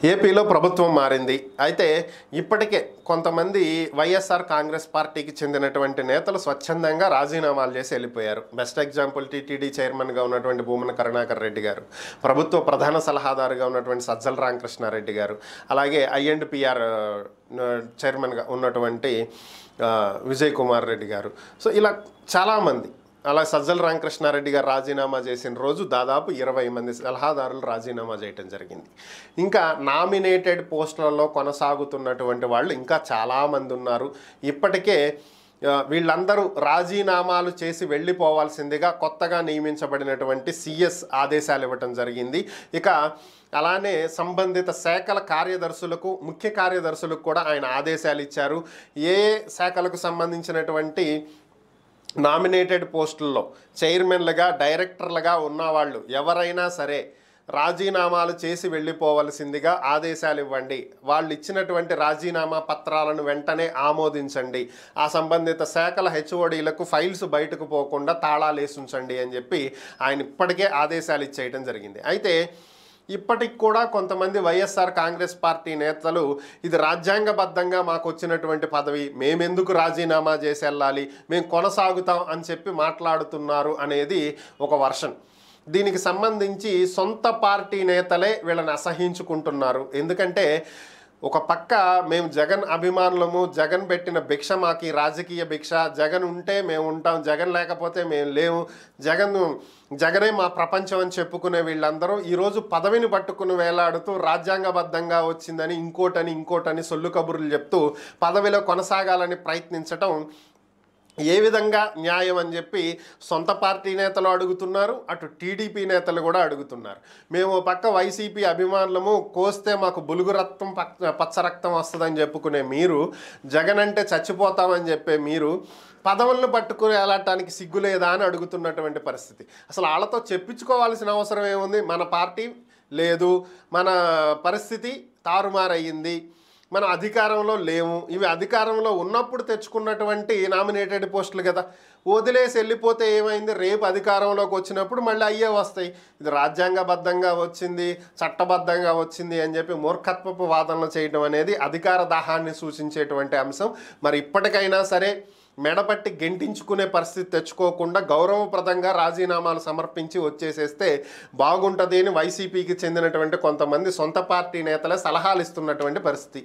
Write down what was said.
ఏపీలో ప్రభుత్వం మారింది. అయితే ఇప్పటికే కొంతమంది వైఎస్ఆర్ కాంగ్రెస్ పార్టీకి చెందినటువంటి నేతలు స్వచ్ఛందంగా రాజీనామాలు చేసి వెళ్ళిపోయారు. బెస్ట్ ఎగ్జాంపుల్ టీటీడీ చైర్మన్గా ఉన్నటువంటి భూమన కరుణాకర్ రెడ్డి గారు, ప్రభుత్వ ప్రధాన సలహాదారుగా ఉన్నటువంటి సజ్జల రామకృష్ణారెడ్డి గారు, అలాగే ఐఎండ్పిఆర్ చైర్మన్గా ఉన్నటువంటి విజయ్ కుమార్ రెడ్డి గారు. సో ఇలా చాలామంది, అలా సజ్జల రామకృష్ణారెడ్డి గారు రాజీనామా చేసిన రోజు దాదాపు 20 మంది సలహాదారులు రాజీనామా చేయటం జరిగింది. ఇంకా నామినేటెడ్ పోస్టులలో కొనసాగుతున్నటువంటి వాళ్ళు ఇంకా చాలామంది ఉన్నారు. ఇప్పటికే వీళ్ళందరూ రాజీనామాలు చేసి వెళ్ళిపోవాల్సిందిగా కొత్తగా నియమించబడినటువంటి సిఎస్ ఆదేశాలు ఇవ్వటం జరిగింది. ఇక అలానే సంబంధిత శాఖల కార్యదర్శులకు, ముఖ్య కార్యదర్శులకు కూడా ఆయన ఆదేశాలు ఇచ్చారు. ఏ శాఖలకు సంబంధించినటువంటి నామినేటెడ్ పోస్టుల్లో చైర్మన్లుగా, డైరెక్టర్లుగా ఉన్నవాళ్ళు ఎవరైనా సరే రాజీనామాలు చేసి వెళ్ళిపోవలసిందిగా ఆదేశాలు ఇవ్వండి. వాళ్ళు ఇచ్చినటువంటి రాజీనామా పత్రాలను వెంటనే ఆమోదించండి. ఆ సంబంధిత శాఖల హెచ్ఓడీలకు ఫైల్స్ బయటకు పోకుండా తాళాలు వేసి ఉంచండి అని చెప్పి ఆయన ఇప్పటికే ఆదేశాలు ఇచ్చేయటం జరిగింది. అయితే ఇప్పటికి కూడా కొంతమంది వైఎస్ఆర్ కాంగ్రెస్ పార్టీ నేతలు ఇది రాజ్యాంగబద్ధంగా మాకు వచ్చినటువంటి పదవి, మేమెందుకు రాజీనామా చేసి వెళ్ళాలి, మేము కొనసాగుతాం అని చెప్పి మాట్లాడుతున్నారు అనేది ఒక వర్షన్. దీనికి సంబంధించి సొంత పార్టీ నేతలే వీళ్ళని అసహించుకుంటున్నారు. ఎందుకంటే ఒక పక్క మేము జగన్ అభిమానులము, జగన్ పెట్టిన భిక్ష మాకు రాజకీయ భిక్ష, జగన్ ఉంటే మేము ఉంటాం, జగన్ లేకపోతే మేము లేవు, జగనే మా ప్రపంచం అని చెప్పుకునే వీళ్ళందరూ ఈరోజు పదవిని పట్టుకుని వేలాడుతూ రాజ్యాంగబద్ధంగా వచ్చిందని ఇంకోటని సొల్లు కబుర్లు చెప్తూ పదవిలో కొనసాగాలని ప్రయత్నించటం ఏ విధంగా న్యాయం అని చెప్పి సొంత పార్టీ నేతలు అడుగుతున్నారు, అటు టీడీపీ నేతలు కూడా అడుగుతున్నారు. మేము పక్క వైసీపీ అభిమానులము, కోస్తే మాకు బులుగు రక్తం పచ్చ రక్తం వస్తుందని చెప్పుకునే మీరు, జగన్ అంటే చచ్చిపోతామని చెప్పే మీరు పదవులను పట్టుకుని వెళ్ళటానికి సిగ్గులేదా అని అడుగుతున్నటువంటి పరిస్థితి. అసలు వాళ్ళతో చెప్పించుకోవాల్సిన అవసరం ఏముంది? మన పార్టీ లేదు, మన పరిస్థితి తారుమారయ్యింది, మన అధికారంలో లేవు, ఇవి అధికారంలో ఉన్నప్పుడు తెచ్చుకున్నటువంటి నామినేటెడ్ పోస్టులు కదా, వదిలేసి వెళ్ళిపోతే ఏమైంది? రేపు అధికారంలోకి వచ్చినప్పుడు మళ్ళీ అయ్యే వస్తాయి. ఇది రాజ్యాంగబద్ధంగా వచ్చింది, చట్టబద్ధంగా వచ్చింది అని చెప్పి మూర్ఖత్వపు వాదనలు చేయడం అనేది అధికార దాహాన్ని సూచించేటువంటి అంశం. మరి ఇప్పటికైనా సరే మెడపట్టి గెంటించుకునే పరిస్థితి తెచ్చుకోకుండా గౌరవప్రదంగా రాజీనామాలు సమర్పించి వచ్చేసేస్తే బాగుంటుంది అని వైసీపీకి చెందినటువంటి కొంతమంది సొంత పార్టీ నేతలే సలహాలు ఇస్తున్నటువంటి పరిస్థితి.